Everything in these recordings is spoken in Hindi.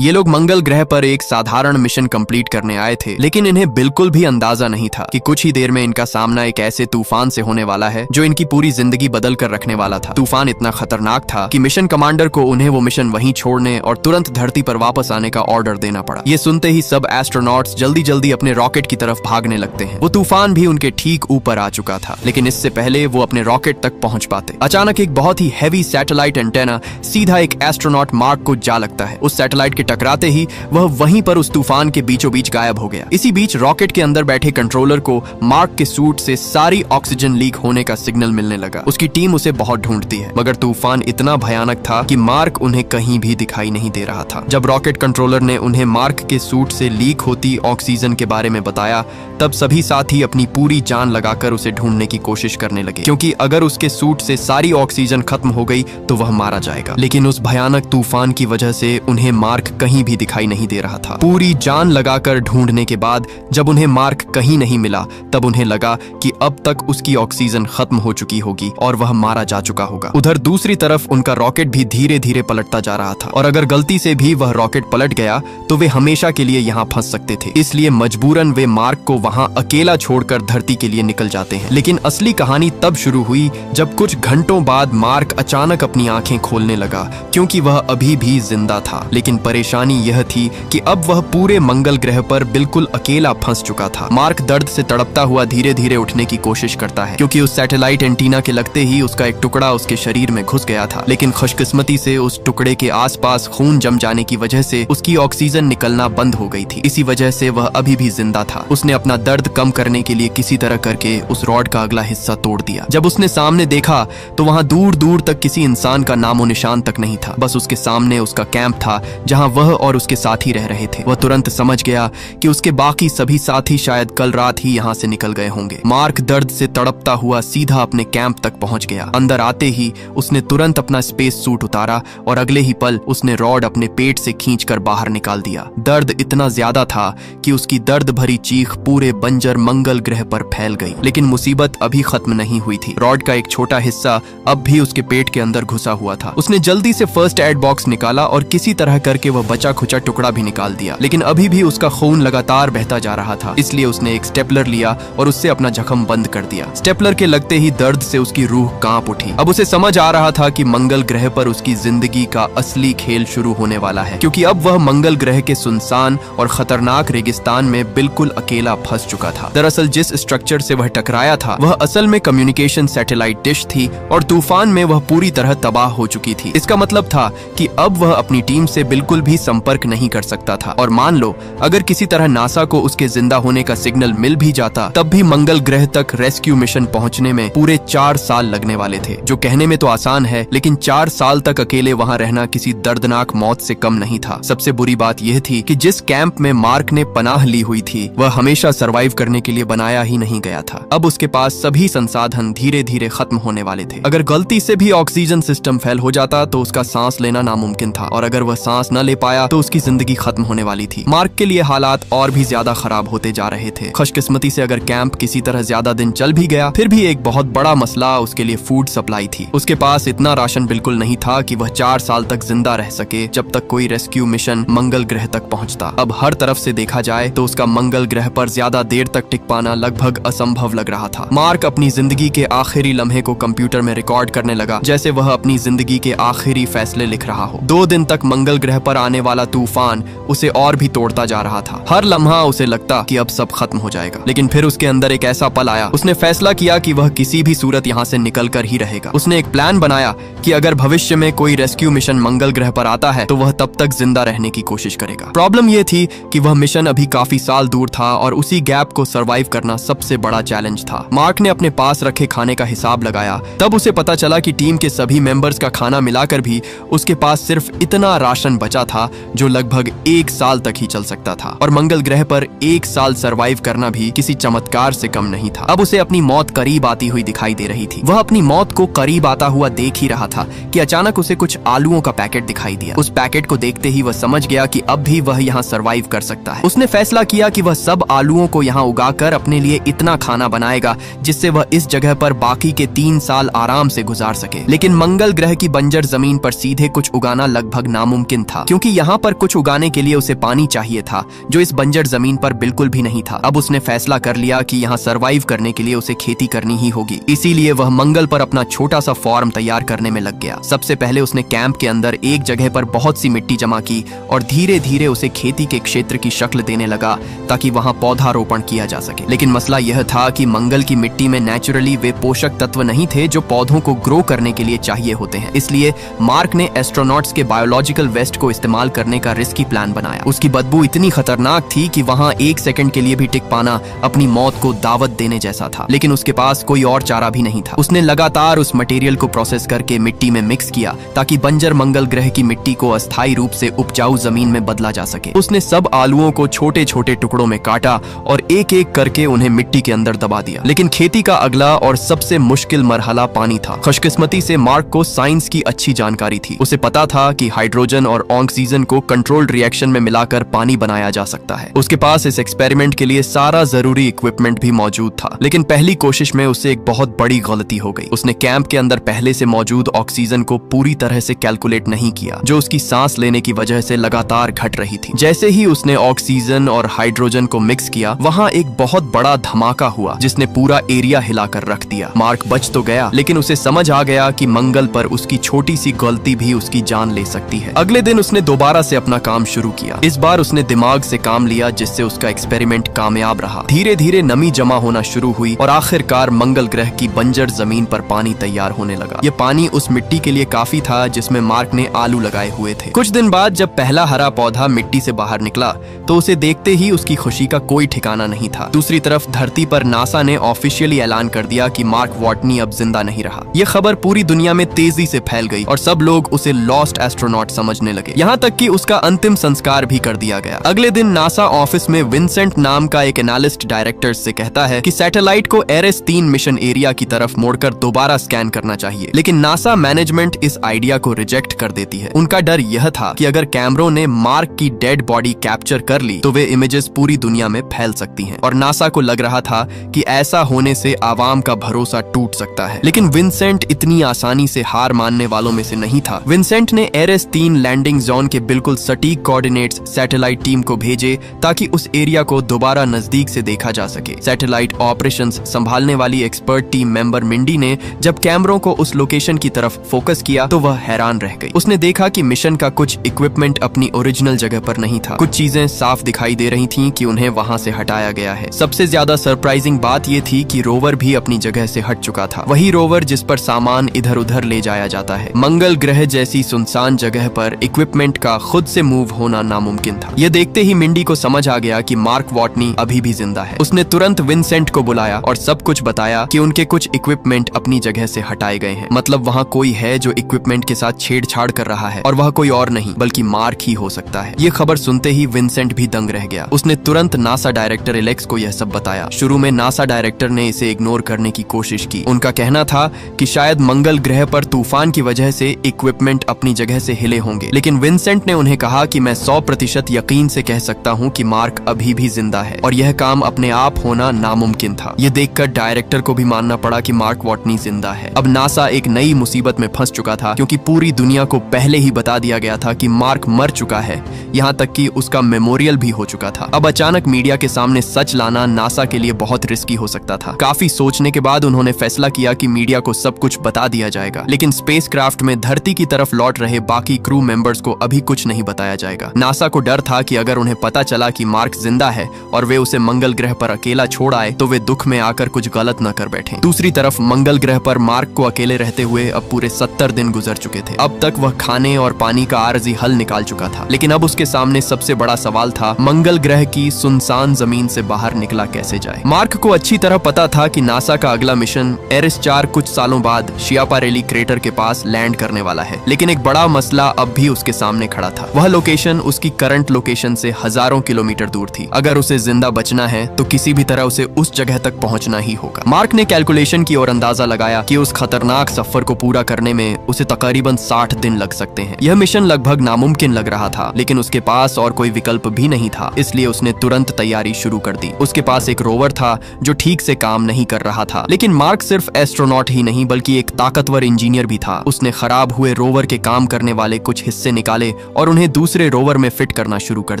ये लोग मंगल ग्रह पर एक साधारण मिशन कंप्लीट करने आए थे, लेकिन इन्हें बिल्कुल भी अंदाजा नहीं था कि कुछ ही देर में इनका सामना एक ऐसे तूफान से होने वाला है जो इनकी पूरी जिंदगी बदल कर रखने वाला था। तूफान इतना खतरनाक था कि मिशन कमांडर को उन्हें वो मिशन वहीं छोड़ने और तुरंत धरती पर वापस आने का ऑर्डर देना पड़ा। ये सुनते ही सब एस्ट्रोनॉट्स जल्दी जल्दी अपने रॉकेट की तरफ भागने लगते हैं। वो तूफान भी उनके ठीक ऊपर आ चुका था, लेकिन इससे पहले वो अपने रॉकेट तक पहुंच पाते, अचानक एक बहुत ही हैवी सैटेलाइट एंटेना सीधा एक एस्ट्रोनॉट मार्क को जा लगता है। उस सैटेलाइट के टकराते ही वह वहीं पर उस तूफान के बीचों बीच गायब हो गया। इसी बीच रॉकेट के अंदर बैठे कंट्रोलर को मार्क के सूट से सारी ऑक्सीजन लीक होने का सिग्नल मिलने लगा। उसकी टीम उसे बहुत ढूंढती है, मगर तूफान इतना भयानक था कि मार्क उन्हें कहीं भी दिखाई नहीं दे रहा था। जब रॉकेट कंट्रोलर ने उन्हें मार्क के सूट से लीक होती ऑक्सीजन के बारे में बताया, तब सभी साथी अपनी पूरी जान लगाकर उसे ढूंढने की कोशिश करने लगे, क्योंकि अगर उसके सूट से सारी ऑक्सीजन खत्म हो गई तो वह मारा जाएगा। लेकिन उस भयानक तूफान की वजह से उन्हें मार्क कहीं भी दिखाई नहीं दे रहा था। पूरी जान लगाकर ढूंढने के बाद जब उन्हें मार्क कहीं नहीं मिला, तब उन्हें लगा कि अब तक उसकी ऑक्सीजन खत्म हो चुकी होगी और वह मारा जा चुका होगा। उधर दूसरी तरफ उनका रॉकेट भी धीरे धीरे पलटता जा रहा था, और अगर गलती से भी वह रॉकेट पलट गया तो वे हमेशा के लिए यहाँ फंस सकते थे। इसलिए मजबूरन वे मार्क को वहाँ अकेला छोड़कर धरती के लिए निकल जाते हैं। लेकिन असली कहानी तब शुरू हुई जब कुछ घंटों बाद मार्क अचानक अपनी आंखें खोलने लगा, क्योंकि वह अभी भी जिंदा था। लेकिन परेशानी यह थी कि अब वह पूरे मंगल ग्रह पर बिल्कुल अकेला फंस चुका था। मार्क दर्द से तड़पता हुआ धीरे धीरे उठने की कोशिश करता है, क्योंकि उस सैटेलाइट एंटीना के लगते ही उसका एक टुकड़ा उसके शरीर में घुस गया था। लेकिन खुशकिस्मती से उस टुकड़े के आसपास खून जम जाने की वजह से उसकी ऑक्सीजन निकलना बंद हो गई थी। इसी वजह से वह अभी भी जिंदा था। उसने अपना दर्द कम करने के लिए किसी तरह करके उस रॉड का अगला हिस्सा तोड़ दिया। जब उसने सामने देखा तो वहां दूर दूर तक किसी इंसान का नामो निशान तक नहीं था। बस उसके सामने उसका कैंप था, जहां वह और उसके साथी रह रहे थे। वह तुरंत समझ गया कि उसके बाकी सभी साथी शायद कल रात ही यहाँ से निकल गए होंगे। मार्क दर्द से तड़पता हुआ सीधा अपने कैंप तक पहुंच गया। अंदर आते ही उसने तुरंत अपना स्पेस सूट उतारा और अगले ही पल उसने रॉड अपने पेट से खींचकर बाहर निकाल दिया। दर्द इतना ज्यादा था कि उसकी दर्द भरी चीख पूरे बंजर मंगल ग्रह पर फैल गई। लेकिन मुसीबत अभी खत्म नहीं हुई थी। रॉड का एक छोटा हिस्सा अब भी उसके पेट के अंदर घुसा हुआ था। उसने जल्दी से फर्स्ट एड बॉक्स निकाला और किसी तरह करके वह बचा खुचा टुकड़ा भी निकाल दिया। लेकिन अभी भी उसका खून लगातार बहता जा रहा था, इसलिए उसने एक स्टेपलर लिया और उससे अपना जख्म बंद कर दिया। स्टेपलर के लगते ही दर्द से उसकी रूह कांप उठी। अब उसे समझ आ रहा था कि मंगल ग्रह पर उसकी जिंदगी का असली खेल शुरू होने वाला है, क्योंकि अब वह मंगल ग्रह के सुनसान और खतरनाक रेगिस्तान में बिल्कुल अकेला फंस चुका था। दरअसल जिस स्ट्रक्चर से वह टकराया था वह असल में कम्युनिकेशन सैटेलाइट डिश थी, और तूफान में वह पूरी तरह तबाह हो चुकी थी। इसका मतलब था कि अब वह अपनी टीम से बिल्कुल भी संपर्क नहीं कर सकता था। और मान लो अगर किसी तरह नासा को उसके जिंदा होने का सिग्नल मिल भी जाता, तब भी मंगल ग्रह तक रेस्क्यू मिशन पहुंचने में पूरे 4 साल लगने वाले थे। जो कहने में तो आसान है, लेकिन 4 साल तक अकेले वहां रहना किसी दर्दनाक मौत से कम नहीं था। सबसे बुरी बात यह थी कि जिस कैंप में मार्क ने पनाह ली हुई थी वह हमेशा सरवाइव करने के लिए बनाया ही नहीं गया था। अब उसके पास सभी संसाधन धीरे धीरे खत्म होने वाले थे। अगर गलती से भी ऑक्सीजन सिस्टम फेल हो जाता तो उसका सांस लेना नामुमकिन था, और अगर वह सांस न ले पाया तो उसकी जिंदगी खत्म होने वाली थी। मार्क के लिए हालात और भी ज्यादा खराब होते जा रहे थे। खुशकिस्मती से अगर कैंप किसी तरह ज्यादा दिन चल भी गया, फिर भी एक बहुत बड़ा मसला उसके लिए फूड सप्लाई थी। उसके पास इतना राशन बिल्कुल नहीं था कि वह 4 साल तक जिंदा रह सके, जब तक कोई रेस्क्यू मिशन मंगल ग्रह तक पहुंचता। अब हर तरफ से देखा जाए तो उसका मंगल ग्रह पर ज्यादा देर तक टिक पाना लगभग असंभव लग रहा था। मार्क अपनी जिंदगी के आखिरी लम्हे को कंप्यूटर में रिकॉर्ड करने लगा, जैसे वह अपनी जिंदगी के आखिरी फैसले लिख रहा हो। 2 दिन तक मंगल ग्रह पर आने वाला तूफान उसे और भी तोड़ता जा रहा था। हर लम्हा उसे लगता कि अब सब खत्म हो जाएगा, लेकिन फिर उसके अंदर एक ऐसा पल आया। उसने फैसला किया कि वह किसी भी सूरत यहाँ से निकल कर ही रहेगा। उसने एक प्लान बनाया कि अगर भविष्य में कोई रेस्क्यू मिशन मंगल ग्रह पर आता है तो वह तब तक जिंदा रहने की कोशिश करेगा। प्रॉब्लम यह थी कि वह मिशन अभी काफी साल दूर था, और उसी गैप को सरवाइव करना सबसे बड़ा चैलेंज था। मार्क ने अपने पास रखे खाने का हिसाब लगाया, तब उसे पता चला कि टीम के सभी मेंबर्स का खाना मिलाकर भी उसके पास सिर्फ इतना राशन बचा था जो लगभग 1 साल तक ही चल सकता था। और मंगल ग्रह पर 1 साल सरवाइव करना भी किसी चमत्कार से कम नहीं था। अब उसे अपनी मौत करीब आती हुई दिखाई दे रही थी। वह अपनी मौत को करीब आता हुआ देख ही रहा था कि अचानक उसे कुछ आलूओं का पैकेट दिखाई दिया। उस पैकेट को देखते ही वह समझ गया कि अब भी वह यहाँ सरवाइव कर सकता है। उसने फैसला किया कि वह सब आलूओं को यहाँ उगाकर अपने लिए इतना खाना बनाएगा जिससे वह इस जगह पर बाकी के 3 साल आराम से गुजार सके। लेकिन मंगल ग्रह की बंजर जमीन पर सीधे कुछ उगाना लगभग नामुमकिन था, क्योंकि क्योंकि यहाँ पर कुछ उगाने के लिए उसे पानी चाहिए था, जो इस बंजर जमीन पर बिल्कुल भी नहीं था। अब उसने फैसला कर लिया कि यहाँ सरवाइव करने के लिए उसे खेती करनी ही होगी। इसीलिए वह मंगल पर अपना छोटा सा फार्म तैयार करने में लग गया। सबसे पहले उसने कैंप के अंदर एक जगह पर बहुत सी मिट्टी जमा की और धीरे धीरे उसे खेती के क्षेत्र की शक्ल देने लगा ताकि वहां पौधारोपण किया जा सके। लेकिन मसला यह था कि मंगल की मिट्टी में नेचुरली वे पोषक तत्व नहीं थे जो पौधों को ग्रो करने के लिए चाहिए होते हैं। इसलिए मार्क ने एस्ट्रोनॉट्स के बायोलॉजिकल वेस्ट को इस्तेमाल करने का रिस्की प्लान बनाया। उसकी बदबू इतनी खतरनाक थी कि वहां एक सेकंड के लिए भी टिक पाना अपनी मौत को दावत देने जैसा था। लेकिन उसके पास कोई और चारा भी नहीं था। उसने लगातार उस मटेरियल को प्रोसेस करके मिट्टी में मिक्स किया ताकि बंजर मंगल ग्रह की मिट्टी को अस्थायी रूप से उपजाऊ जमीन में बदला जा सके। उसने सब आलुओं को छोटे छोटे टुकड़ों में काटा और एक एक करके उन्हें मिट्टी के अंदर दबा दिया। लेकिन खेती का अगला और सबसे मुश्किल मरहला पानी था। खुशकिस्मती से मार्क को साइंस की अच्छी जानकारी थी। उसे पता था कि हाइड्रोजन और ऑक्सीजन को कंट्रोल्ड रिएक्शन में मिलाकर पानी बनाया जा सकता है। उसके पास इस एक्सपेरिमेंट के लिए सारा जरूरी इक्विपमेंट भी मौजूद था। लेकिन पहली कोशिश में उससे एक बहुत बड़ी गलती हो गई। उसने कैंप के अंदर पहले से मौजूद ऑक्सीजन को पूरी तरह से कैलकुलेट नहीं किया, जो उसकी सांस लेने की वजह से लगातार घट रही थी। जैसे ही उसने ऑक्सीजन और हाइड्रोजन को मिक्स किया, वहां एक बहुत बड़ा धमाका हुआ जिसने पूरा एरिया हिलाकर रख दिया। मार्क बच तो गया, लेकिन उसे समझ आ गया कि मंगल पर उसकी छोटी सी गलती भी उसकी जान ले सकती है। अगले दिन उसने दोबारा से अपना काम शुरू किया। इस बार उसने दिमाग से काम लिया, जिससे उसका एक्सपेरिमेंट कामयाब रहा। धीरे धीरे नमी जमा होना शुरू हुई और आखिरकार मंगल ग्रह की बंजर जमीन पर पानी तैयार होने लगा। ये पानी उस मिट्टी के लिए काफी था जिसमें मार्क ने आलू लगाए हुए थे। कुछ दिन बाद जब पहला हरा पौधा मिट्टी से बाहर निकला तो उसे देखते ही उसकी खुशी का कोई ठिकाना नहीं था। दूसरी तरफ धरती पर नासा ने ऑफिशियली ऐलान कर दिया कि मार्क वॉटनी अब जिंदा नहीं रहा। यह खबर पूरी दुनिया में तेजी से फैल गई और सब लोग उसे लॉस्ट एस्ट्रोनॉट समझने लगे। यहाँ तक कि उसका अंतिम संस्कार भी कर दिया गया। अगले दिन नासा ऑफिस में विंसेंट नाम का एक एनालिस्ट डायरेक्टर से कहता है कि सैटेलाइट को एरेस 3 मिशन एरिया की तरफ मोड़कर दोबारा स्कैन करना चाहिए। लेकिन नासा मैनेजमेंट इस आइडिया को रिजेक्ट कर देती है। उनका डर यह था कि अगर कैमरों ने मार्क की डेड बॉडी कैप्चर कर ली तो वे इमेजेस पूरी दुनिया में फैल सकती हैं। और नासा को लग रहा था कि ऐसा होने से आवाम का भरोसा टूट सकता है। लेकिन विंसेंट इतनी आसानी से हार मानने वालों में से नहीं था। विंसेंट ने एरेस 3 लैंडिंग जोन के बिल्कुल सटीक कोऑर्डिनेट्स सैटेलाइट टीम को भेजे ताकि उस एरिया को दोबारा नजदीक से देखा जा सके। सैटेलाइट ऑपरेशंस संभालने वाली एक्सपर्ट टीम मेंबर मिंडी ने जब कैमरों को उस लोकेशन की तरफ फोकस किया तो वह हैरान रह गई। उसने देखा कि मिशन का कुछ इक्विपमेंट अपनी ओरिजिनल जगह पर नहीं था। कुछ चीजें साफ दिखाई दे रही थीं कि उन्हें वहां से हटाया गया है। सबसे ज्यादा सरप्राइजिंग बात यह थी कि रोवर भी अपनी जगह से हट चुका था। वही रोवर जिस पर सामान इधर उधर ले जाया जाता है। मंगल ग्रह जैसी सुनसान जगह पर इक्विपमेंट का खुद से मूव होना नामुमकिन था। यह देखते ही मिंडी को समझ आ गया कि मार्क वॉटनी अभी भी जिंदा है। उसने तुरंत विंसेंट को बुलाया और सब कुछ बताया कि उनके कुछ इक्विपमेंट अपनी जगह से हटाए गए हैं। मतलब वहाँ कोई है जो इक्विपमेंट के साथ छेड़छाड़ कर रहा है और वह कोई और नहीं बल्कि मार्क ही हो सकता है। ये खबर सुनते ही विंसेंट भी दंग रह गया। उसने तुरंत नासा डायरेक्टर एलेक्स को यह सब बताया। शुरू में नासा डायरेक्टर ने इसे इग्नोर करने की कोशिश की। उनका कहना था कि शायद मंगल ग्रह पर तूफान की वजह से इक्विपमेंट अपनी जगह से हिले होंगे। लेकिन विंसेंट ने उन्हें कहा कि मैं 100% यकीन से कह सकता हूँ कि मार्क अभी भी जिंदा है और यह काम अपने आप होना नामुमकिन था। यह देखकर डायरेक्टर को भी मानना पड़ा कि मार्क वॉटनी जिंदा है। अब नासा एक नई मुसीबत में फंस चुका था क्योंकि पूरी दुनिया को पहले ही बता दिया गया था कि मार्क मर चुका है, यहाँ तक कि उसका मेमोरियल भी हो चुका था। अब अचानक मीडिया के सामने सच लाना नासा के लिए बहुत रिस्की हो सकता था। काफी सोचने के बाद उन्होंने फैसला किया कि मीडिया को सब कुछ बता दिया जाएगा, लेकिन स्पेसक्राफ्ट में धरती की तरफ लौट रहे बाकी क्रू मेंबर्स को अभी कुछ नहीं बताया जाएगा। नासा को डर था कि अगर उन्हें पता चला कि मार्क जिंदा है और वे उसे मंगल ग्रह पर अकेला छोड़ आए तो वे दुख में आकर कुछ गलत न कर बैठे। दूसरी तरफ मंगल ग्रह पर मार्क को अकेले रहते हुए अब पूरे 70 दिन गुजर चुके थे। अब तक वह खाने और पानी का आरजी हल निकाल चुका था, लेकिन अब उसके सामने सबसे बड़ा सवाल था मंगल ग्रह की सुनसान जमीन से बाहर निकला कैसे जाए। मार्क को अच्छी तरह पता था कि नासा का अगला मिशन एरिस 4 कुछ सालों बाद शियापारेली क्रेटर के पास लैंड करने वाला है। लेकिन एक बड़ा मसला अब भी उसके सामने खड़ा था। वह लोकेशन उसकी करंट लोकेशन से हजारों किलोमीटर दूर थी। अगर उसे जिंदा बचना है तो किसी भी तरह उसे उस जगह तक पहुंचना ही होगा। मार्क ने कैलकुलेशन की और अंदाजा लगाया कि उस खतरनाक सफर को पूरा करने में उसे तकरीबन 60 दिन लग सकते हैं। यह मिशन लगभग नामुमकिन लग रहा था, लेकिन उसके पास और कोई विकल्प भी नहीं था, इसलिए उसने तुरंत तैयारी शुरू कर दी। उसके पास एक रोवर था जो ठीक से काम नहीं कर रहा था, लेकिन मार्क सिर्फ एस्ट्रोनॉट ही नहीं बल्कि एक ताकतवर इंजीनियर भी था। उसने खराब हुए रोवर के काम करने वाले कुछ हिस्से निकाले और उन्हें दूसरे रोवर में फिट करना शुरू कर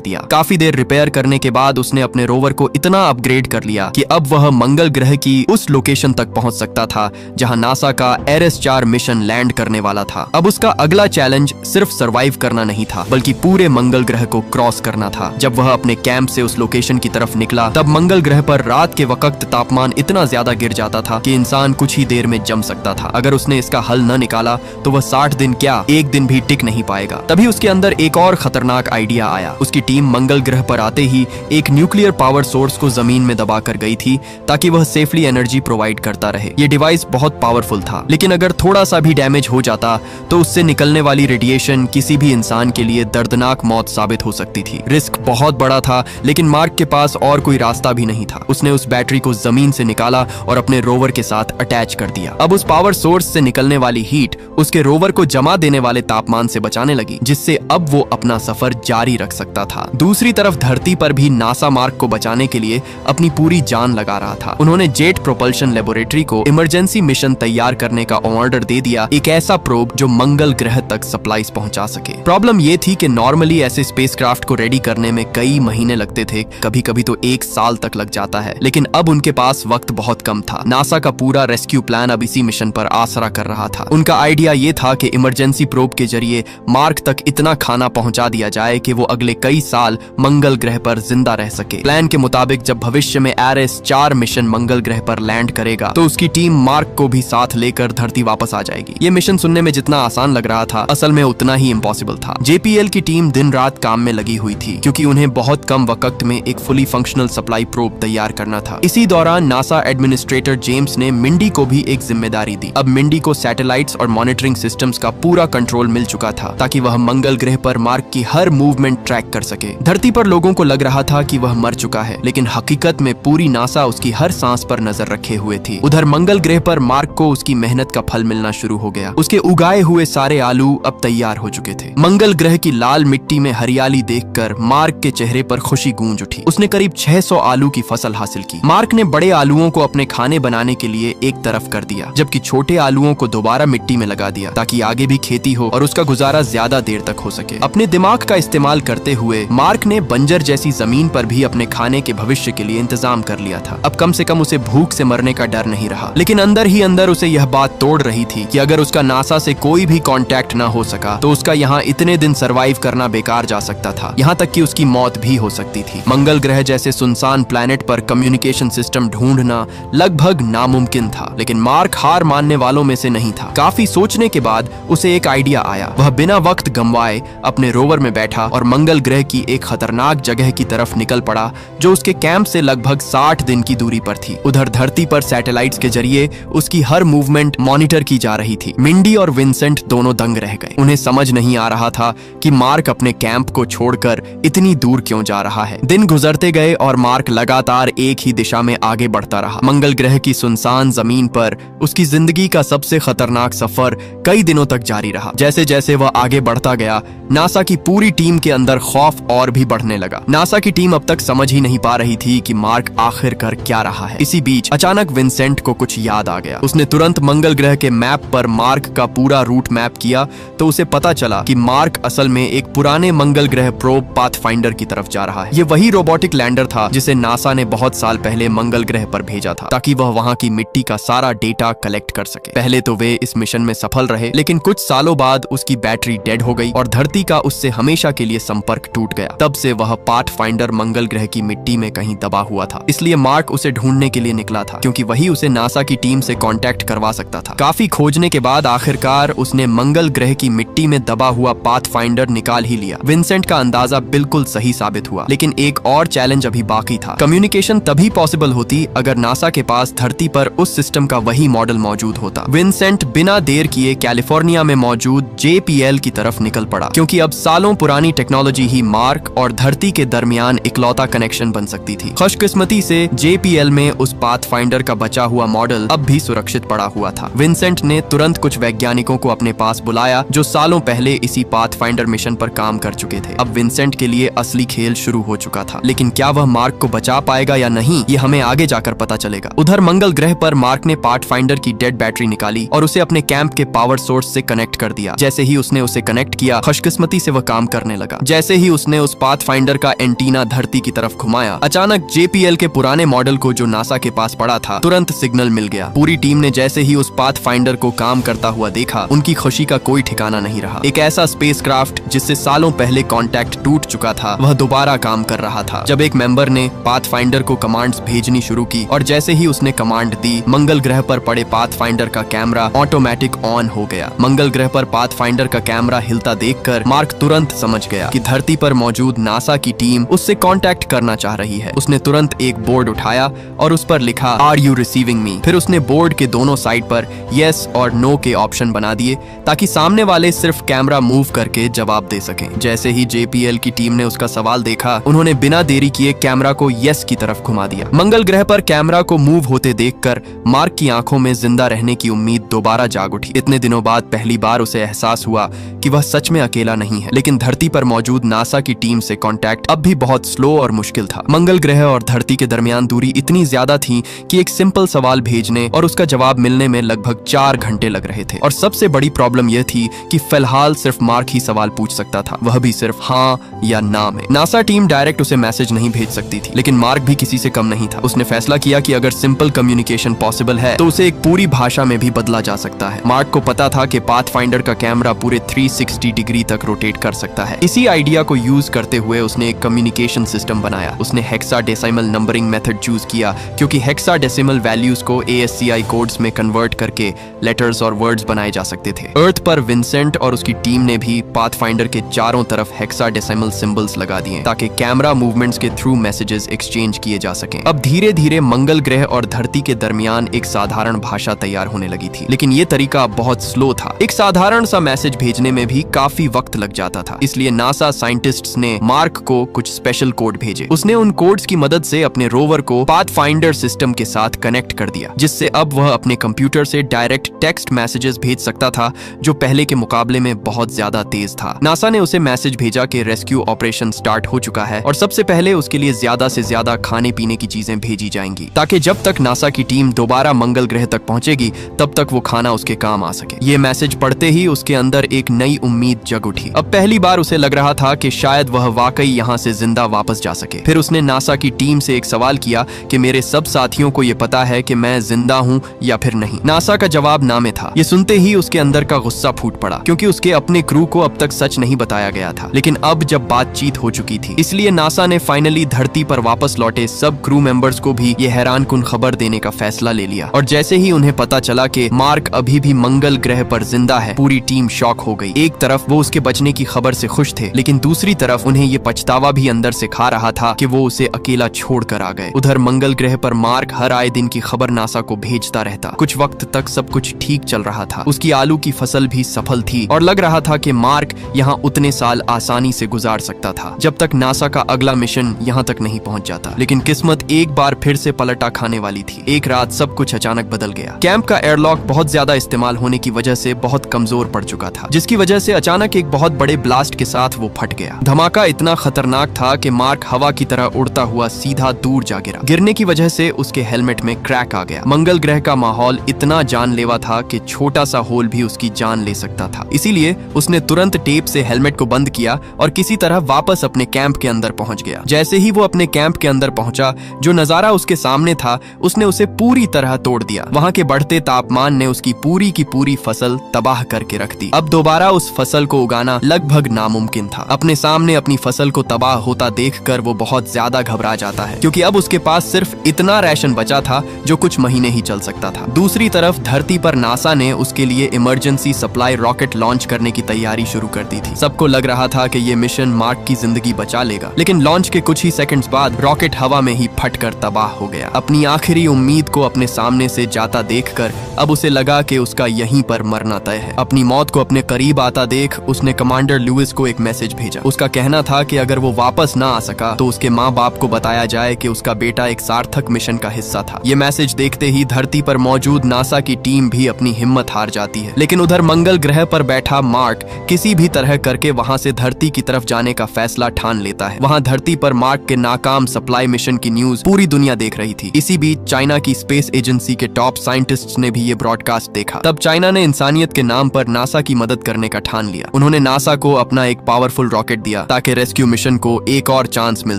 दिया। काफी देर रिपेयर करने के बाद उसने अपने रोवर को इतना अपग्रेड कर लिया कि अब वह मंगल ग्रह की उस लोकेशन तक पहुंच सकता था जहां नासा का एरेस-4 मिशन लैंड करने वाला था। अब उसका अगला चैलेंज सिर्फ सरवाइव करना नहीं था, बल्कि पूरे मंगल ग्रह को क्रॉस करना था। जब वह अपने कैंप से उस लोकेशन की तरफ निकला, तब मंगल ग्रह पर रात के वक्त तापमान इतना ज्यादा गिर जाता था कि इंसान कुछ ही देर में जम सकता था। अगर उसने इसका हल न निकाला तो वह 60 दिन क्या, एक दिन भी टिक नहीं पाएगा। तभी उसके अंदर एक और खतरनाक आइडिया आया। उसकी टीम मंगल ग्रह पर आते ही एक न्यूक्लियर पावर सोर्स को जमीन में दबा कर गई थी ताकि वह सेफली एनर्जी प्रोवाइड करता रहे। ये डिवाइस बहुत पावरफुल था, लेकिन अगर थोड़ा सा भी डैमेज हो जाता तो उससे निकलने वाली रेडिएशन किसी भी इंसान के लिए दर्दनाक मौत साबित हो सकती थी। रिस्क बहुत बड़ा था, लेकिन मार्क के पास और कोई रास्ता भी नहीं था। उसने उस बैटरी को जमीन से निकाला और अपने रोवर के साथ अटैच कर दिया। अब उस पावर सोर्स से निकलने वाली हीट उसके रोवर को जमा देने वाले तापमान से बचाने लगी, जिससे अब वो अपना सफर जारी रख सकता था। दूसरी तरफ धरती पर भी नासा मार्क को बचाने के लिए अपनी पूरी जान लगा रहा था। उन्होंने जेट प्रोपल्शन लेबोरेटरी को इमरजेंसी मिशन तैयार करने का ऑर्डर दे दिया, एक ऐसा प्रोब जो मंगल ग्रह तक सप्लाईज पहुंचा सके। प्रॉब्लम ये थी कि नॉर्मली ऐसे स्पेसक्राफ्ट को रेडी करने में कई महीने लगते थे, कभी कभी तो 1 साल तक लग जाता है, लेकिन अब उनके पास वक्त बहुत कम था। नासा का पूरा रेस्क्यू प्लान अब इसी मिशन पर आसरा कर रहा था। उनका आइडिया ये था कि इमरजेंसी प्रोब के जरिए मार्क तक इतना खाना पहुंचा दिया जाए कि वो अगले कई साल मंगल ग्रह पर जिंदा रह सके। प्लान के मुताबिक जब भविष्य में एरेस-4 मिशन मंगल ग्रह पर लैंड करेगा तो उसकी टीम मार्क को भी साथ लेकर धरती वापस आ जाएगी। ये मिशन सुनने में जितना आसान लग रहा था, असल में उतना ही इम्पॉसिबल था। जेपीएल की टीम दिन रात काम में लगी हुई थी, क्योंकि उन्हें बहुत कम वक्त में एक फुली फंक्शनल सप्लाई प्रोब तैयार करना था। इसी दौरान नासा एडमिनिस्ट्रेटर जेम्स ने मिंडी को भी एक जिम्मेदारी दी। अब मिंडी को सैटेलाइट्स और मॉनिटरिंग सिस्टम्स का पूरा कंट्रोल मिल चुका था, ताकि वह मंगल ग्रह पर मार्क की हर मूवमेंट ट्रैक कर सके। धरती पर लोगों को लग रहा था कि वह मर चुका है, लेकिन हकीकत में पूरी नासा उसकी हर सांस पर नजर रखे हुए थी। उधर मंगल ग्रह पर मार्क को उसकी मेहनत का फल मिलना शुरू हो गया। उसके उगाए हुए सारे आलू अब तैयार हो चुके थे। मंगल ग्रह की लाल मिट्टी में हरियाली देखकर मार्क के चेहरे पर खुशी गूंज उठी। उसने करीब 600 आलू की फसल हासिल की। मार्क ने बड़े आलूओं को अपने खाने बनाने के लिए एक तरफ कर दिया, जबकि छोटे आलूओं को दोबारा मिट्टी में लगा दिया, ताकि आगे भी खेती हो और उसका गुजारा ज्यादा देर तक हो सके। अपने दिमाग का इस्तेमाल करते हुए मार्क ने बंजर जैसी जमीन पर भी अपने खाने के भविष्य के लिए इंतजाम कर लिया था। अब कम से कम उसे भूख से मरने का डर नहीं रहा। लेकिन अंदर ही अंदर उसे यह बात तोड़ रही थी कि अगर उसका नासा से कोई भी कांटेक्ट ना हो सका तो उसका यहाँ इतने दिन सरवाइव करना बेकार जा सकता था, यहाँ तक कि उसकी मौत भी हो सकती थी। मंगल ग्रह जैसे सुनसान प्लैनेट पर कम्युनिकेशन सिस्टम ढूंढना लगभग नामुमकिन था, लेकिन मार्क हार मानने वालों में से नहीं था। काफी सोचने के बाद उसे एक आइडिया आया। वह बिना वक्त गंवाए अपने रोवर में बैठा और मंगल ग्रह की एक खतरनाक जगह की तरफ निकल पड़ा, जो उसके कैंप से लगभग 60 दिन की दूरी पर थी। उधर धरती पर सैटेलाइट्स के जरिए उसकी हर मूवमेंट मॉनिटर की जा रही थी। मिंडी और विंसेंट दोनों दंग रह गए। उन्हें समझ नहीं आ रहा था कि मार्क अपने कैंप को छोड़कर इतनी दूर क्यों जा रहा है। दिन गुजरते गए और मार्क लगातार एक ही दिशा में आगे बढ़ता रहा। मंगल ग्रह की सुनसान जमीन पर उसकी जिंदगी का सबसे खतरनाक सफर कई दिनों तक जारी रहा। जैसे जैसे वह आगे बढ़ता गया, नासा की पूरी टीम के अंदर खौफ और भी बढ़ने लगा। नासा की टीम अब तक समझ ही नहीं पा रही थी कि मार्क आखिर कर क्या रहा है। इसी बीच अचानक विंसेंट को कुछ याद आ गया। उसने तुरंत मंगल ग्रह के मैप पर मार्क का पूरा रूट मैप किया, तो उसे पता चला कि मार्क असल में एक पुराने मंगल ग्रह प्रोब पाथफाइंडर की तरफ जा रहा है। ये वही रोबोटिक लैंडर था जिसे नासा ने बहुत साल पहले मंगल ग्रह पर भेजा था, ताकि वह वहां की मिट्टी का सारा डेटा कलेक्ट कर सके। पहले तो वे इस मिशन में सफल रहे, लेकिन कुछ सालों बाद उसकी बैटरी डेड हो गई और धरती का उससे हमेशा के लिए संपर्क टूट गया। तब से वह पाथफाइंडर मंगल ग्रह की मिट्टी में कहीं दबा हुआ था। इसलिए मार्क उसे ढूंढने के लिए निकला था, क्योंकि वही उसे नासा की टीम से कांटेक्ट करवा सकता था। काफी खोजने के बाद आखिरकार उसने मंगल ग्रह की मिट्टी में दबा हुआ पाथफाइंडर निकाल ही लिया। विंसेंट का अंदाजा बिल्कुल सही साबित हुआ, लेकिन एक और चैलेंज अभी बाकी था। कम्युनिकेशन तभी पॉसिबल होती अगर नासा के पास धरती पर उस सिस्टम का वही मॉडल मौजूद होता। विंसेंट बिना देर किए कैलिफोर्निया में मौजूद जेपीएल की तरफ निकल पड़ा, क्योंकि अब सालों पुरानी टेक्नोलॉजी ही मार्क और धरती के दरमियान इकलौता कनेक्शन बन सकती थी। खुशकिस्मती से जेपीएल में उस पाथफाइंडर का बचा हुआ मॉडल अब भी सुरक्षित पड़ा हुआ था। विंसेंट ने तुरंत कुछ वैज्ञानिकों को अपने पास बुलाया जो सालों पहले इसी पाथफाइंडर मिशन पर काम कर चुके थे। अब विंसेंट के लिए असली खेल शुरू हो चुका था, लेकिन क्या वह मार्क को बचा पाएगा या नहीं, ये हमें आगे जाकर पता चलेगा। उधर मंगल ग्रह पर मार्क ने पाथफाइंडर की डेड बैटरी निकाली और उसे अपने कैंप के पावर सोर्स से कनेक्ट कर दिया। जैसे ही उसने उसे कनेक्ट किया, खुशकिस्मती से वह काम करने लगा। जैसे ही उसने उस पाथफाइंडर का एंटीना धरती की तरफ घुमाया, अचानक JPL के पुराने मॉडल को जो नासा के पास पड़ा था तुरंत सिग्नल मिल गया। पूरी टीम ने जैसे ही उस पाथफाइंडर को काम करता हुआ देखा, उनकी खुशी का कोई ठिकाना नहीं रहा। एक ऐसा स्पेसक्राफ्ट जिससे सालों पहले कांटेक्ट टूट चुका था, वह दोबारा काम कर रहा था। जब एक मेंबर ने पाथफाइंडर को कमांड्स भेजनी शुरू की और जैसे ही उसने कमांड दी, मंगल ग्रह पर पड़े पाथफाइंडर का कैमरा ऑटोमेटिक ऑन हो गया। मंगल ग्रह पर पाथफाइंडर का कैमरा हिलता देखकर मार्क तुरंत समझ गया कि धरती पर मौजूद नासा की टीम उससे कांटेक्ट करना चाह रही है। उसने तुरंत एक बोर्ड उठाया और उस पर लिखा आर यू रिसीविंग मी। फिर उसने बोर्ड के दोनों साइड पर यस और नो के ऑप्शन बना दिए ताकि सामने वाले सिर्फ कैमरा मूव करके जवाब दे सकें। जैसे ही JPL की टीम ने उसका सवाल देखा, उन्होंने बिना देरी किए कैमरा को यस की तरफ घुमा दिया। मंगल ग्रह पर कैमरा को मूव होते देखकर मार्क की आंखों में जिंदा रहने की उम्मीद दोबारा जाग उठी। इतने दिनों बाद पहली बार उसे एहसास हुआ कि वह सच में अकेला नहीं है, लेकिन धरती पर मौजूद नासा की टीम से कांटेक्ट अब भी बहुत स्लो और मुश्किल था। मंगल ग्रह और धरती के दरमियान दूरी इतनी ज्यादा थी कि एक सिंपल सवाल भेजने और उसका जवाब मिलने में लगभग 4 घंटे लग रहे थे। और सबसे बड़ी प्रॉब्लम यह थी कि फिलहाल सिर्फ मार्क ही सवाल पूछ सकता था, वह भी सिर्फ हाँ या ना में। नासा टीम डायरेक्ट उसे मैसेज नहीं भेज सकती थी, लेकिन मार्क भी किसी से कम नहीं था। उसने फैसला किया कि अगर सिंपल कम्युनिकेशन पॉसिबल है तो उसे एक पूरी भाषा में भी बदला जा सकता है। मार्क को पता था कि पाथफाइंडर का कैमरा पूरे 360 डिग्री तक रोटेट कर सकता है। इसी आइडिया को यूज करते हुए उसने एक कम्युनिकेशन सिस्टम बनाया। उसने हेक्साडेसिमल नंबरिंग मेथड चूज किया क्योंकि हेक्साडेसिमल वैल्यूज को ASCII कोड्स में कन्वर्ट करके लेटर्स और वर्ड्स बनाए जा सकते थे। अर्थ पर विंसेंट और उसकी टीम ने भी पाथफाइंडर के चारों तरफ हेक्साडेसिमल सिंबल्स लगा दिए ताकि कैमरा मूवमेंट्स के थ्रू मैसेजेस एक्सचेंज किए जा सकें। अब धीरे धीरे मंगल ग्रह और धरती के दरमियान एक साधारण भाषा तैयार होने लगी थी, लेकिन ये तरीका बहुत स्लो था। एक साधारण सा मैसेज भेजने में भी काफी वक्त लग जाता था। इसलिए नासा साइंटिस्ट्स ने मार्क को कुछ स्पेशल कोड भेजे। उसने उन कोड्स की मदद से अपने रोवर को पाथफाइंडर सिस्टम के साथ कनेक्ट कर दिया, जिससे अब वह अपने कंप्यूटर से डायरेक्ट टेक्स्ट मैसेजेस भेज सकता था, जो पहले के मुकाबले में बहुत ज्यादा तेज था। नासा ने उसे मैसेज भेजा कि रेस्क्यू ऑपरेशन स्टार्ट हो चुका है और सबसे पहले उसके लिए ज्यादा से ज्यादा खाने पीने की चीजें भेजी जाएंगी, ताकि जब तक नासा की टीम दोबारा मंगल ग्रह तक पहुंचेगी तब तक वो खाना उसके काम आ सके। ये मैसेज पढ़ते ही उसके अंदर एक नई उम्मीद जग उठी। अब पहली बार उसे लग रहा था कि शायद वह वाकई यहाँ से जिंदा वापस जा सके। फिर उसने नासा की टीम से एक सवाल किया कि मेरे सब साथियों को ये पता है कि मैं जिंदा हूँ या फिर नहीं। नासा का जवाब ना में था। ये सुनते ही उसके अंदर का गुस्सा फूट पड़ा, क्योंकि उसके अपने क्रू को अब तक सच नहीं बताया गया था। लेकिन अब जब बातचीत हो चुकी थी, इसलिए नासा ने फाइनली धरती पर वापस लौटे सब क्रू मेंबर्स को भी ये हैरानकुन खबर देने का फैसला ले लिया। और जैसे ही उन्हें पता चला कि मार्क अभी भी मंगल ग्रह पर जिंदा है, पूरी टीम शॉक हो गई। एक तरफ वो उसके बचने की खबर से खुश थे, लेकिन दूसरी तरफ उन्हें ये पछतावा भी अंदर से खा रहा था कि वो उसे अकेला छोड़कर आ गए। उधर मंगल ग्रह पर मार्क हर आए दिन की खबर नासा को भेजता रहता। कुछ वक्त तक सब कुछ ठीक चल रहा था। उसकी आलू की फसल भी सफल थी और लग रहा था कि मार्क यहाँ उतने साल आसानी से गुजार सकता था, जब तक नासा का अगला मिशन यहाँ तक नहीं पहुँच जाता। लेकिन किस्मत एक बार फिर से पलटा खाने वाली थी। एक रात सब कुछ अचानक बदल गया। कैंप का एयरलॉक बहुत ज्यादा इस्तेमाल होने की वजह से बहुत कमजोर पड़ चुका था, जिसकी वजह से अचानक एक बहुत बड़े ब्लास्ट के साथ वो फट गया। धमाका इतना खतरनाक था कि मार्क हवा की तरह उड़ता हुआ सीधा दूर जा गिरा। गिरने की वजह से उसके हेलमेट में क्रैक आ गया। मंगल ग्रह का माहौल इतना जानलेवा था कि छोटा सा होल भी उसकी जान ले सकता था। इसीलिए उसने तुरंत टेप से हेलमेट को बंद किया और किसी तरह वापस अपने कैंप के अंदर पहुंच गया। जैसे ही वो अपने कैंप के अंदर पहुंचा, जो नजारा उसके सामने था उसने उसे पूरी तरह तोड़ दिया। वहां के बढ़ते तापमान ने उसकी पूरी की पूरी फसल तबाह करके रख दी। अब दोबारा उस फसल को उगाना लगभग नामुमकिन था। अपने सामने अपनी फसल को तबाह होता देखकर वो बहुत ज्यादा घबरा जाता है, क्योंकि अब उसके पास सिर्फ इतना राशन बचा था जो कुछ महीने ही चल सकता था। दूसरी तरफ धरती पर नासा ने उसके लिए इमरजेंसी सप्लाई रॉकेट लॉन्च करने की तैयारी शुरू कर दी थी। सबको लग रहा था कि ये मिशन मार्क की जिंदगी बचा लेगा, लेकिन लॉन्च के कुछ ही सेकंड्स बाद रॉकेट हवा में ही फटकर तबाह हो गया। अपनी आखिरी उम्मीद को अपने सामने से जाता देखकर अब उसे लगा कि उसका यहीं पर मरना तय है। अपनी मौत को अपने करीब आता देख उसने कमांडर लुइस को एक मैसेज भेजा। उसका कहना था कि अगर वो वापस ना आ सका तो उसके माँ बाप को बताया जाए कि उसका बेटा एक सार्थक मिशन का हिस्सा था। ये मैसेज देखते ही धरती पर मौजूद नासा की टीम भी अपनी हिम्मत हार जाती है। लेकिन उधर मंगल ग्रह पर बैठा मार्क किसी भी तरह करके वहां से धरती की तरफ जाने का फैसला ठान लेता है। वहां धरती पर मार्क के नाकाम सप्लाई मिशन की न्यूज पूरी दुनिया देख रही थी। इसी बीच चाइना की स्पेस एजेंसी के टॉप साइंटिस्ट्स ने भी ये ब्रॉडकास्ट देखा। तब चाइना ने इंसानियत के नाम पर नासा की मदद करने का ठान लिया। उन्होंने नासा को अपना एक पावरफुल रॉकेट दिया ताकि रेस्क्यू मिशन को एक और चांस मिल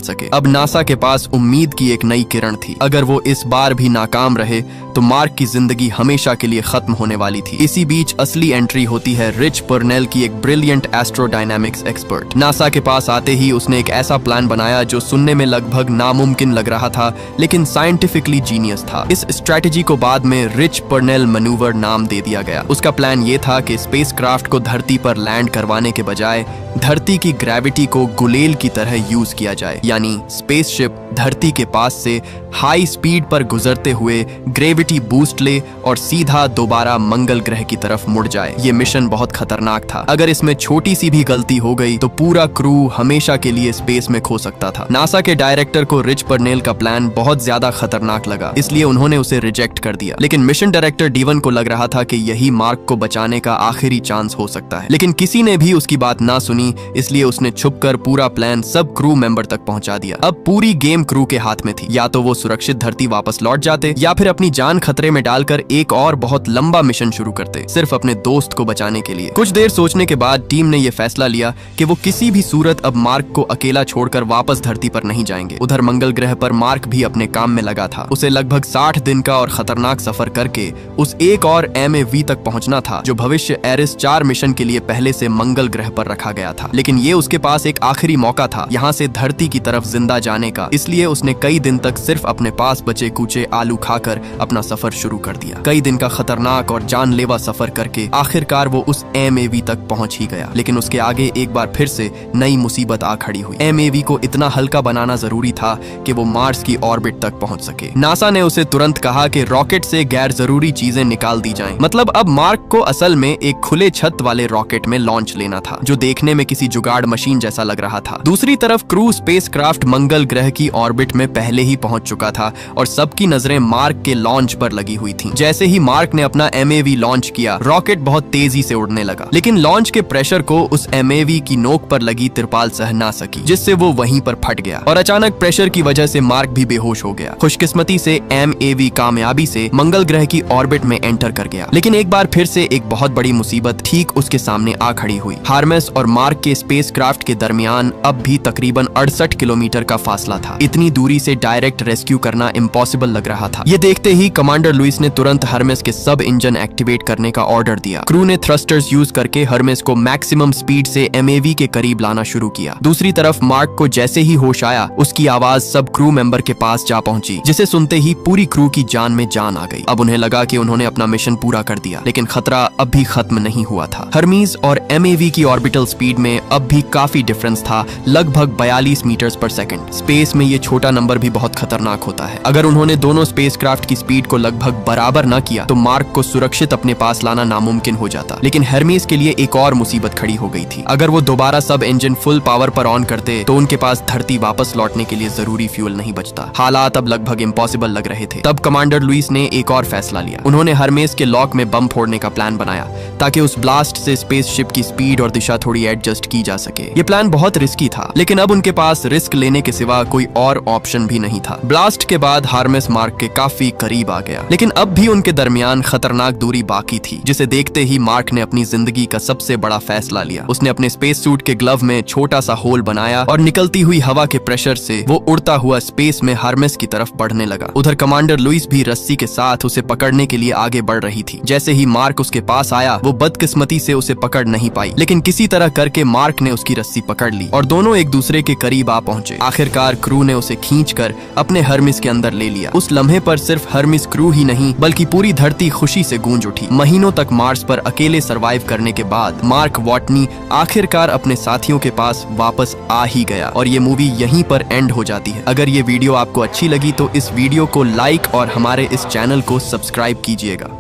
सके। अब नासा के पास उम्मीद की एक नई किरण थी। अगर वो इस बार भी नाकाम रहे तो मार्क की जिंदगी हमेशा के लिए खत्म होने वाली थी। इसी बीच असली एंट्री होती है रिच पर्नेल की, एक ब्रिलियंट एस्ट्रोडायनामिक्स एक्सपर्ट। नासा के पास आते ही उसने एक ऐसा प्लान बनाया जो सुनने में लगभग नामुमकिन लग रहा था, लेकिन साइंटिफिकली जीनियस था। इस स्ट्रेटेजी को बाद में रिच पर्नेल मैन्यूवर नाम दे दिया गया। उसका प्लान ये था कि स्पेसक्राफ्ट को धरती पर लैंड करवाने के बजाय धरती की ग्रेविटी को गुलेल की तरह यूज किया जाए, यानी स्पेसशिप धरती के पास से हाई स्पीड पर गुजरते हुए ग्रेविटी बूस्ट ले और सीधा दोबारा मंगल ग्रह की तरफ मुड़ जाए। ये मिशन बहुत खतरनाक था। अगर इसमें छोटी सी भी गलती हो गई तो पूरा क्रू हमेशा के लिए स्पेस में खो सकता था। नासा के डायरेक्टर को रिच पर्नेल का प्लान बहुत ज्यादा खतरनाक लगा, इसलिए उन्होंने उसे रिजेक्ट कर दिया। लेकिन मिशन डायरेक्टर डीवन को लग रहा था कि यही मार्क को बचाने का आखिरी चांस हो सकता है। लेकिन किसी ने भी उसकी बात ना सुनी, इसलिए उसने छुपकर पूरा प्लान सब क्रू मेंबर तक पहुंचा दिया। अब पूरी गेम क्रू के हाथ में थी। या तो वो सुरक्षित धरती वापस लौट जाते या फिर अपनी जान खतरे में डालकर एक और बहुत लंबा मिशन शुरू करते, सिर्फ अपने दोस्त को बचाने के लिए। कुछ देर सोचने के बाद टीम ने यह फैसला लिया कि वो किसी भी सूरत अब मार्क को अकेला छोड़कर वापस धरती पर नहीं जाएंगे। उधर मंगल ग्रह पर मार्क भी अपने काम में लगा था। उसे लगभग 60 दिन का और खतरनाक सफर करके उस एक और MAV तक पहुंचना था जो भविष्य एरिस 4 मिशन के लिए पहले से मंगल ग्रह पर रखा गया था। लेकिन ये उसके पास एक आखिरी मौका था यहाँ से धरती की तरफ जिंदा जाने का, इसलिए उसने कई दिन तक सिर्फ अपने पास बचे कुचे आलू खाकर अपना सफर शुरू कर दिया। कई दिन का खतरनाक और जानलेवा सफर करके आखिरकार वो उस MAV तक पहुंच ही गया। लेकिन उसके आगे एक बार फिर से नई मुसीबत आ खड़ी हुई। MAV को इतना हल्का बनाना जरूरी था कि वो मार्स की ऑर्बिट तक पहुंच सके। नासा ने उसे तुरंत कहा कि रॉकेट से गैर जरूरी चीजें निकाल दी जाएं। मतलब अब मार्क को असल में एक खुले छत वाले रॉकेट में लॉन्च लेना था, जो देखने में किसी जुगाड़ मशीन जैसा लग रहा था। दूसरी तरफ क्रू स्पेसक्राफ्ट मंगल ग्रह की ऑर्बिट में पहले ही पहुंच चुका था और सबकी नजरें मार्क के लॉन्च पर लगी हुई थीं। जैसे ही मार्क ने अपना MAV लॉन्च किया, रॉकेट बहुत तेजी से उड़ने लगा। लेकिन लॉन्च के प्रेशर को उस MAV की नोक पर लगी तिरपाल सह ना सकी, जिससे वो वहीं पर फट गया और अचानक प्रेशर की वजह से मार्क भी बेहोश हो गया। खुशकिस्मती से MAV कामयाबी से मंगल ग्रह की ऑर्बिट में एंटर कर गया। लेकिन एक बार फिर से एक बहुत बड़ी मुसीबत ठीक उसके सामने आ खड़ी हुई। हार्मेस और मार्क के स्पेसक्राफ्ट के दरमियान अब भी तकरीबन 68 किलोमीटर का फासला था। इतनी दूरी से डायरेक्ट रेस्क्यू करना इम्पॉसिबल लग रहा था। ये देखते ही कमांडर लुइस ने तुरंत हर्मेस के सब इंजन एक्टिवेट करने का ऑर्डर दिया। क्रू ने थ्रस्टर्स यूज करके हर्मेस को मैक्सिमम स्पीड से MAV के करीब लाना शुरू किया। दूसरी तरफ मार्क को जैसे ही होश आया, उसकी आवाज सब क्रू मेंबर के पास जा पहुंची, जिसे सुनते ही पूरी क्रू की जान में जान आ गई। अब उन्हें लगा कि उन्होंने अपना मिशन पूरा कर दिया, लेकिन खतरा अब भी खत्म नहीं हुआ था। हर्मीज और MAV की ऑर्बिटल स्पीड में अब भी काफी डिफरेंस था, लगभग 42 मीटर्स पर सेकंड। स्पेस में ये छोटा नंबर भी बहुत खतरनाक होता है। अगर उन्होंने दोनों स्पेसक्राफ्ट की स्पीड को लगभग बराबर न किया तो मार्क को सुरक्षित अपने पास लाना नामुमकिन हो जाता। लेकिन हर्मीज के लिए एक और मुसीबत खड़ी हो गई थी। अगर वो दोबारा सब इंजन फुल पावर पर ऑन करते तो उनके पास धरती वापस लौटने के लिए जरूरी फ्यूल नहीं बचता। हालात अब लगभग इम्पॉसिबल लग रहे थे। तब कमांडर लुइस ने एक और फैसला लिया। उन्होंने हर्मेस के लॉक में बम फोड़ने का प्लान बनाया ताकि उस ब्लास्ट से स्पेसशिप की स्पीड और दिशा थोड़ी एडजस्ट की जा सके। ये प्लान बहुत रिस्की था, लेकिन अब उनके पास रिस्क लेने के सिवा कोई और ऑप्शन भी नहीं था। ब्लास्ट के बाद हार्मेस मार्क के काफी करीब आ गया, लेकिन अब भी उनके दरमियान खतरनाक दूरी बाकी थी, जिसे देखते ही मार्क ने अपनी जिंदगी का सबसे बड़ा फैसला लिया। उसने अपने स्पेस सूट के ग्लव में छोटा सा होल बनाया और निकलती हुई हवा के प्रेशर से वो उड़ता हुआ स्पेस में हार्मेस की तरफ बढ़ने लगा। उधर कमांडर लुइस भी रस्सी के साथ उसे पकड़ने के लिए आगे बढ़ रही थी। जैसे ही मार्क उसके पास आया, वो बदकिस्मती से उसे पकड़ नहीं पाई, लेकिन किसी तरह करके मार्क ने उसकी रस्सी पकड़ ली और दोनों एक दूसरे के करीब आ पहुंचे। आखिरकार क्रू ने उसे खींचकर अपने हर्मिस के अंदर ले लिया। उस लम्हे पर सिर्फ हर्मिस क्रू ही नहीं बल्कि पूरी धरती खुशी से गूंज उठी। महीनों तक मार्स पर अकेले सरवाइव करने के बाद मार्क वॉटनी आखिरकार अपने साथियों के पास वापस आ ही गया और ये मूवी यहीं पर एंड हो जाती है। अगर ये वीडियो आपको अच्छी लगी तो इस वीडियो को लाइक और हमारे इस चैनल को सब्सक्राइब कीजिएगा।